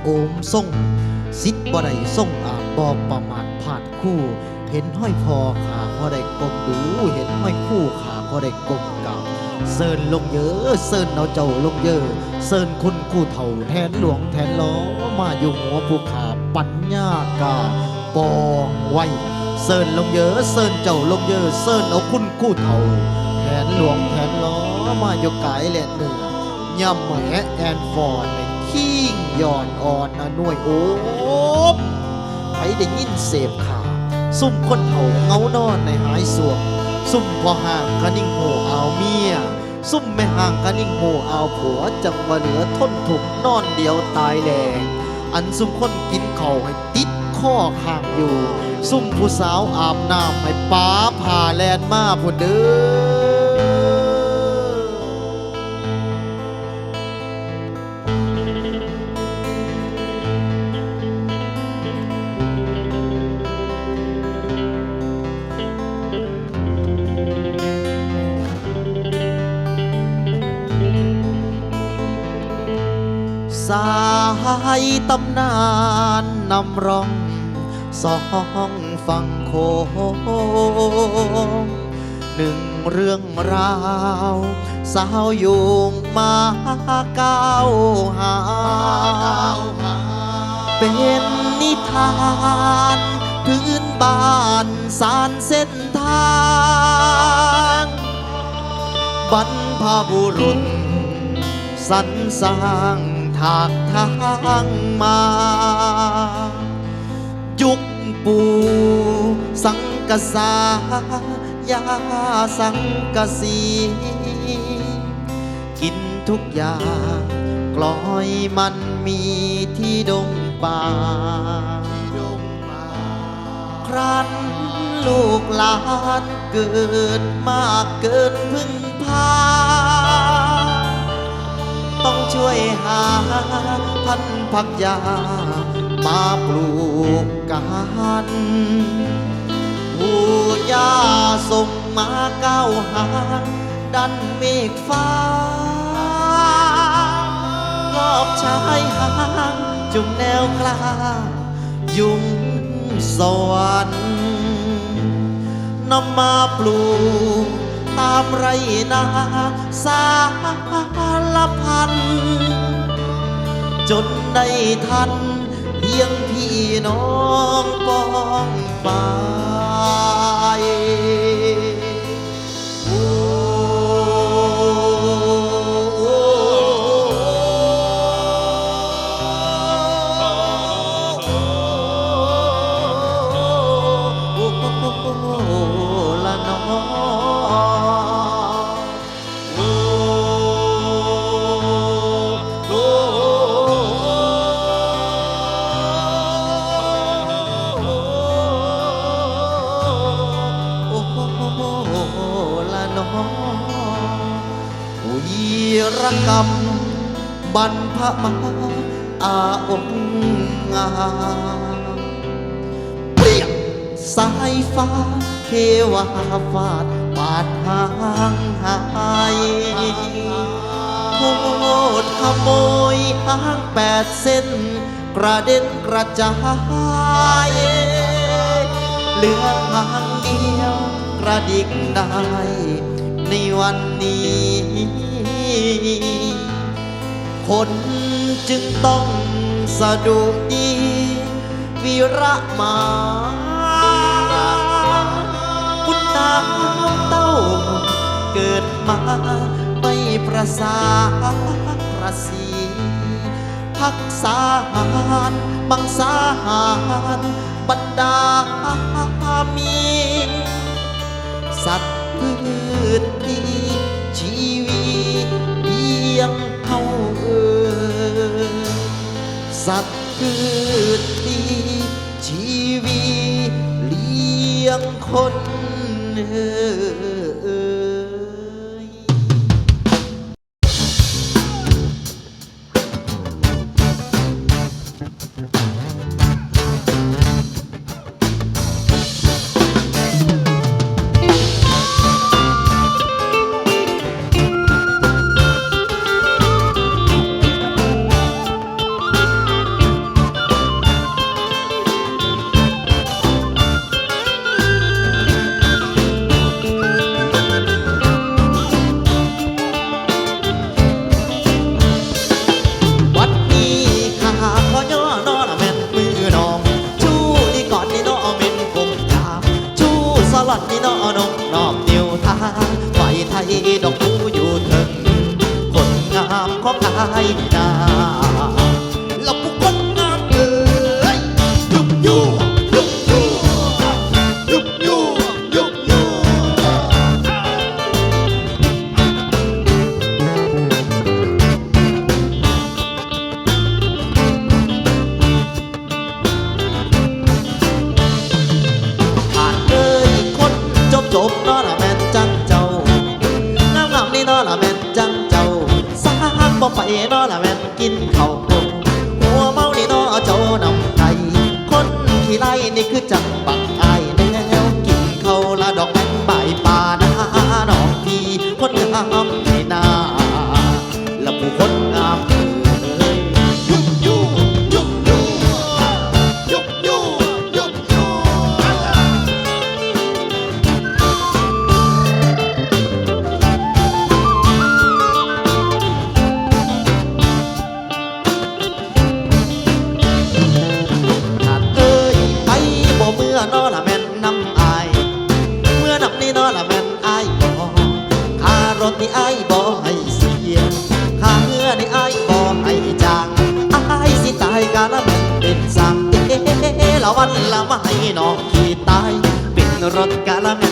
โอมส่งสิทธิ์บ่ได้ส่งอาจบ่ประมาทผ่านคู่เห็นห้อยพอขาพอได้กลมดูเห็นห้อยคู่ขาพอได้กลมกำเซินลงเยอะเซินเอาเจ้าลงเยอะเซินคุณคู่เถ่าแทนหลวงแทนล้อมาอยู่หัวผู้ขาปัญญากาปองไว้เซินลงเยอะเซินเจ้าลงเยอะเซินเอาคุณคู่เถ่าแทนหลวงแทนล้อมาอยู่กายแหลนเหนือย่ำมาแฮแอนฟอร์ดในขิงย้อนอ่อนหน่วยโอ้ใครได้ยินเสพข่าวซุ่มคนเฒ่าเงานอนในหายสวงซุ่มพอห่างกะนิ่งโหเอาเมียซุ่มไม่ห่างกะนิ่งโหเอาผัวจังว่าเหลือทนถูกนอนเดียวตายแหลงอันซุ่มคนกินเข่าให้ติดข้อข้างอยู่ซุ่มผู้สาวอาบน้ำให้ป้าผ่าแลนมาพุ่นเด้อสายตำนานนำร้องสองฟังโคงหนึ่งเรื่องราวสาวยุงมาก้าวหาเป็นนิทานพื้นบ้านสารเส้นทางบรรพบุรุษสรรสร้างทากทางมายุคปูสังกษายาสังกสีกินทุกอย่างกลอยมันมีที่ดงป่าครั้นลูกหลานเกิดมากเกินพึ่งพาต้องช่วยหาพันธุ์ผักยามาปลูกกันผู้ยาส่งมาก้าวหาดันเมฆฟ้ารอบชายหางจุงแนวกลายุงสวรรค์นำมาปลูกตามไรนาสารพันจนได้ทันเพียงพี่น้องป้องไปรกรรมบรรพมาอาองงาเปรียบสายฟ้าเทวาฟาดปาดหางหายโทษขโมยหาง8 เส้นกระเด็นกระจายเหลือหางเดียวกระดิกได้ในวันนี้คนจึงต้องสะดุดีวีระมาคุณน้ำเต้าเกิดมาไม่ประสาประสีพักษาหารบังสาหารบรรดามีสัตว์พืชดีชีวิตเลี้ยงเฮาสัตว์พืชดีชีวิตเลี้ยงคน ฝ่ายไทยดอกผู้อยู่ถึงคนงามของอายนี่นาแล้วผู้คนงามเอ้ยยุบยูยุบยูยุบยูยุบยูผ่านเลยคนจบนอละแม่นจังเจ้างามงามนี่นอละแม่นจังเจ้าสร้างบ่ไปนอละแม่นกินข้าวกงหัวเมานี่นอเจ้านำไก่คนขี้ไล่นี่คือจังบักอายแนวกินข้าวละดอกแม่นใบป่านาน้องพี่คนงามนี่นาและผู้คนงามเอ่ยยุบยูยุบยูยุบยูยุบยู หากเอ้ยไปบ่เมื่อนอละแม่นน้ำอายเมื่อนับนี่นอละแม่นอายบ่ค่ารถนี่อายบ่ให้เสียค่าเงื่อนี่อายบ่ให้จางอายสิตายกะละแม่นเป็นสั่งละวันละมาให้น้องขี่ตายเป็นรถกะละแม่น